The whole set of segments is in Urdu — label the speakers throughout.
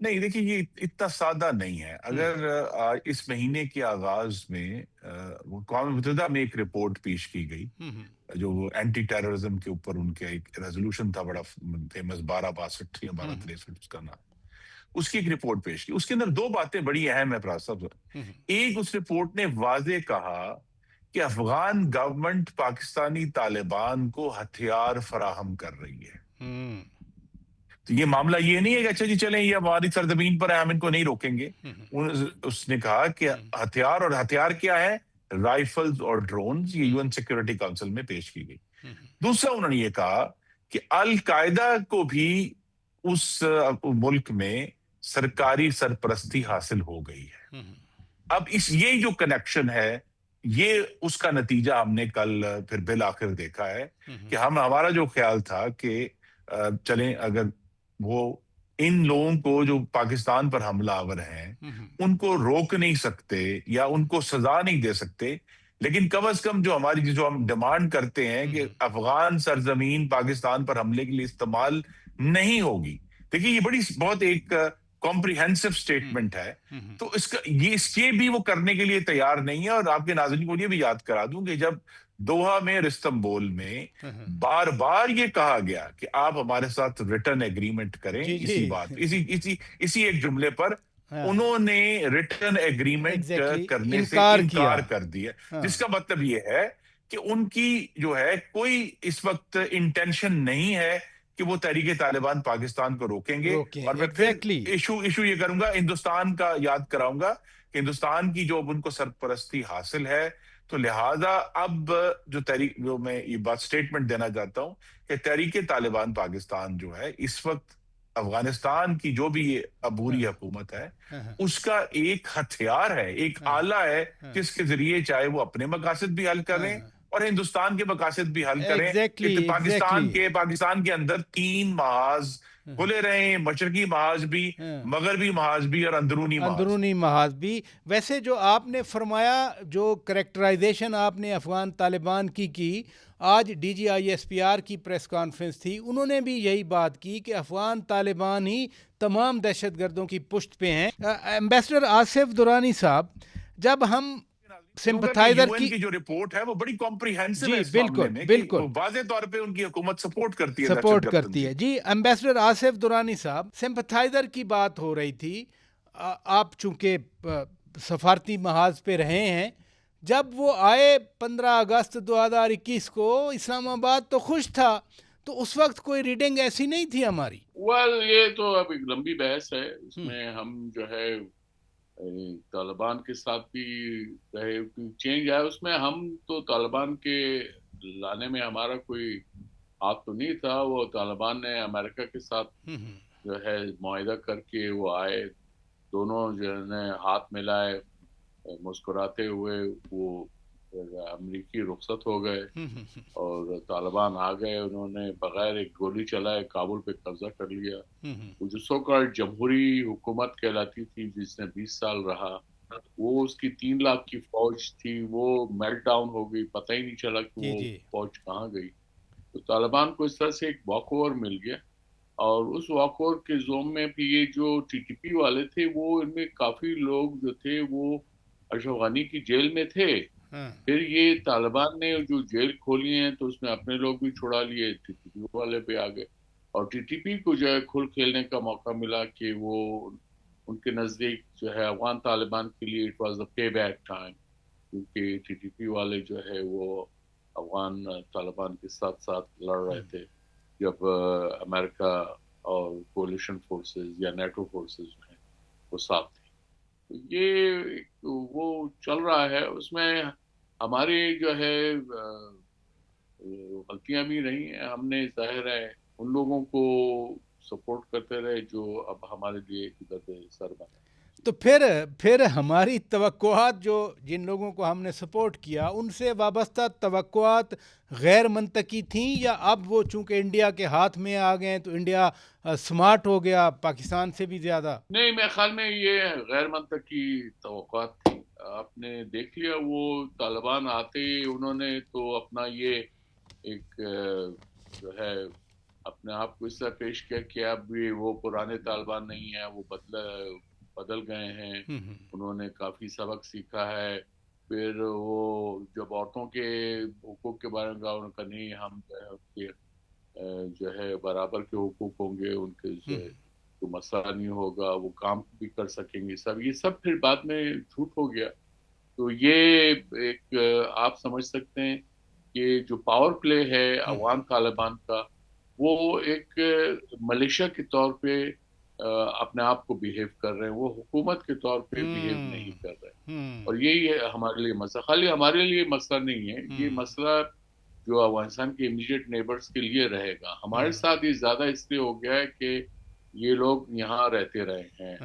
Speaker 1: نہیں دیکھیے یہ اتنا سادہ نہیں ہے. اگر اس مہینے کے آغاز میں اقوام متحدہ میں ایک رپورٹ پیش کی گئی جو اینٹی ٹیررزم کے اوپر ان کا ایک ریزولوشن تھا بڑا فیمس 1262 یا 1263 اس کا نام, اس کی ایک رپورٹ پیش کی. اس کے اندر دو باتیں بڑی اہم ہے پراز صاحب. ایک, اس رپورٹ نے واضح کہا کہ افغان گورنمنٹ پاکستانی طالبان کو ہتھیار فراہم کر رہی ہے. تو یہ معاملہ یہ نہیں ہے کہ اچھا جی چلیں یہ ہماری سرزمین پر ہے ہم ان کو نہیں روکیں گے. اس نے کہا کہ ہتھیار, اور ہتھیار کیا ہے, رائفلز اور ڈرونز, یہ یو این سیکورٹی کونسل میں پیش کی گئی. دوسرا انہوں نے یہ کہا کہ القاعدہ کو بھی اس ملک میں سرکاری سرپرستی حاصل ہو گئی ہے. اب یہ جو کنیکشن ہے یہ اس کا نتیجہ ہم نے کل پھر بالآخر دیکھا ہے کہ ہمارا جو خیال تھا کہ چلیں اگر وہ ان لوگوں کو جو پاکستان پر حملہ آور ہیں ان کو روک نہیں سکتے یا ان کو سزا نہیں دے سکتے, لیکن کم از کم جو ہم ڈیمانڈ کرتے ہیں کہ افغان سرزمین پاکستان پر حملے کے لیے استعمال نہیں ہوگی. دیکھیے یہ بہت ایک کمپریہنسو سٹیٹمنٹ ہے, تو اس کے بھی وہ کرنے کے لیے تیار نہیں ہے. اور آپ کے ناظرین کو یہ بھی یاد کرا دوں کہ جب دوحہ میں اور استنبول میں بار بار یہ کہا گیا کہ آپ ہمارے ساتھ ریٹرن ایگریمنٹ کریں, اسی بات اسی ایک جملے پر انہوں نے ریٹرن ایگریمنٹ کرنے سے انکار کر دیا, جس کا مطلب یہ ہے کہ ان کی جو ہے کوئی اس وقت انٹینشن نہیں ہے کہ وہ تحریک طالبان پاکستان کو روکیں گے. اور میں پھر ایشو یہ کروں گا, ہندوستان کا یاد کراؤں گا کہ ہندوستان کی جو ان کو سرپرستی حاصل ہے, تو لہٰذا اب جو میں یہ بات سٹیٹمنٹ دینا چاہتا ہوں کہ تحریک طالبان پاکستان جو ہے اس وقت افغانستان کی جو بھی یہ عبوری حکومت ہے اس کا ایک ہتھیار ہے, ایک آلہ ہے جس کے ذریعے چاہے وہ اپنے مقاصد بھی حل کریں اور ہندوستان کے مقاصد بھی حل کریں. پاکستان کے اندر 3 محاذ کھلے رہے, مشرقی محاذ بھی, مغربی محاذ بھی اور اندرونی
Speaker 2: محاذ بھی. ویسے جو آپ نے فرمایا, جو کریکٹرائزیشن آپ نے افغان طالبان کی آج D G I S P R کی پریس کانفرنس تھی, انہوں نے بھی یہی بات کی کہ افغان طالبان ہی تمام دہشت گردوں کی پشت پہ ہیں. ایمبیسڈر آصف درانی صاحب, جب ہم سمپتھائزر کی
Speaker 1: جو رپورٹ ہے وہ بڑی کمپریہنسو ہے,
Speaker 2: بالکل
Speaker 1: واضح طور پہ ان کی حکومت سپورٹ
Speaker 2: کرتی ہے. جی ایمبیسڈر آصف درانی صاحب, سمپتھائزر کی بات ہو رہی تھی, آپ چونکہ سفارتی محاذ پہ رہے ہیں, جب وہ آئے 15 اگست 2021 کو اسلام آباد تو خوش تھا, تو اس وقت کوئی ریڈنگ ایسی نہیں تھی ہماری.
Speaker 3: یہ تو اب ایک لمبی بحث ہے, اس میں ہم جو ہے طالبان کے ساتھ بھی چینج آیا, اس میں ہم تو طالبان کے لانے میں ہمارا کوئی ہاتھ تو نہیں تھا. وہ طالبان نے امریکہ کے ساتھ جو ہے معاہدہ کر کے وہ آئے, دونوں جو ہے ہاتھ ملائے مسکراتے ہوئے, وہ امریکی رخصت ہو گئے اور طالبان آ گئے. انہوں نے بغیر ایک گولی چلائے کابل پہ قبضہ کر لیا. وہ جو سو کالڈ جمہوری حکومت کہلاتی تھی جس نے 20 سال رہا, وہ اس کی 3 لاکھ کی فوج تھی, وہ میلٹ ڈاؤن ہو گئی, پتہ ہی نہیں چلا کہ وہ فوج کہاں گئی. تو طالبان کو اس طرح سے ایک واک اوور مل گیا, اور اس واک اوور کے زوم میں بھی یہ جو ٹی ٹی پی والے تھے, وہ ان میں کافی لوگ جو تھے وہ اشرف غنی کی جیل میں تھے. پھر یہ طالبان نے جو جیل کھولی ہیں تو اس میں اپنے لوگ بھی چھڑا لیے, ٹی ٹی پی والے پہ آ گئے, اور ٹی ٹی پی کو جو ہے کھل کھیلنے کا موقع ملا کہ وہ ان کے نزدیک جو ہے افغان طالبان کے لیے it was a pay back time, کیونکہ ٹی ٹی پی والے جو ہے وہ افغان طالبان کے ساتھ ساتھ لڑ رہے تھے جب امریکہ اور کولیشن فورسز یا نیٹو فورسز جو ہیں وہ ساتھ تھے. یہ وہ چل رہا ہے, اس میں ہماری جو ہے غلطیاں بھی رہی ہیں. ہم نے ظاہر ہے ان لوگوں کو سپورٹ کرتے رہے جو اب ہمارے لیے ادھر سر بنے.
Speaker 2: تو پھر ہماری توقعات, جو جن لوگوں کو ہم نے سپورٹ کیا, ان سے وابستہ توقعات غیر منطقی تھیں, یا اب وہ چونکہ انڈیا کے ہاتھ میں آ گئے تو انڈیا سمارٹ ہو گیا پاکستان سے بھی زیادہ؟
Speaker 3: نہیں, میرے خیال میں یہ غیر منطقی توقعات تھی. آپ نے دیکھ لیا وہ طالبان آتے انہوں نے تو اپنا یہ ایک جو ہے اپنے آپ کو اس طرح پیش کیا کہ اب بھی وہ پرانے طالبان نہیں ہیں، وہ بدل گئے ہیں، انہوں نے کافی سبق سیکھا ہے. پھر وہ جب عورتوں کے حقوق کے بارے میں کہا، انہوں نے کہا نہیں، ہم جو ہے برابر کے حقوق ہوں گے، ان کے کوئی مسئلہ نہیں ہوگا، وہ کام بھی کر سکیں گے. یہ سب پھر بعد میں جھوٹ ہو گیا. تو یہ ایک آپ سمجھ سکتے ہیں کہ جو پاور پلے ہے افغان طالبان کا، وہ ایک ملیشیا کے طور پہ اپنے آپ کو بیہیو کر رہے ہیں، وہ حکومت کے طور پہ بیہیو نہیں کر رہے. اور یہی ہے ہمارے لیے مسئلہ. خالی ہمارے لیے مسئلہ نہیں ہے، یہ مسئلہ جو افغانستان کے امیڈیٹ نیبرز کے لیے رہے گا. ہمارے ساتھ یہ زیادہ اس لیے ہو گیا ہے کہ یہ لوگ یہاں رہتے رہے ہیں،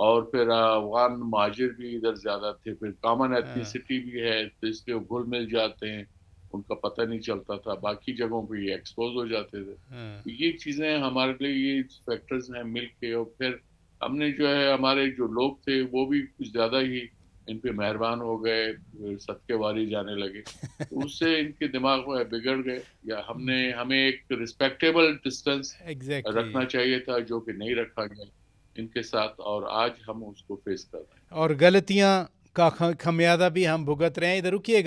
Speaker 3: اور پھر افغان مہاجر بھی ادھر زیادہ تھے، پھر کامن ایتھنیسٹی بھی ہے، تو اس لیے گھل مل جاتے ہیں، ان کا پتہ نہیں چلتا تھا، باقی جگہوں پہ یہ ایکسپوز ہو جاتے تھے. یہ چیزیں ہمارے لیے یہ فیکٹرز ہیں مل کے. اور پھر ہم نے جو ہے ہمارے جو لوگ تھے وہ بھی کچھ زیادہ ہی ان پہ مہربان ہو گئے، صدقے واری جانے لگے، تو اس سے ان کے دماغ بگڑ گئے. یا ہمیں ایک رسپیکٹیبل ڈسٹنس رکھنا چاہیے تھا، جو کہ نہیں رکھا گیا ان کے ساتھ، اور آج ہم اس کو فیس کر رہے ہیں.
Speaker 2: اور غلطیاں کا خمیازہ بھی ہم بھگت رہے ہیں. ادھر رکیے گا.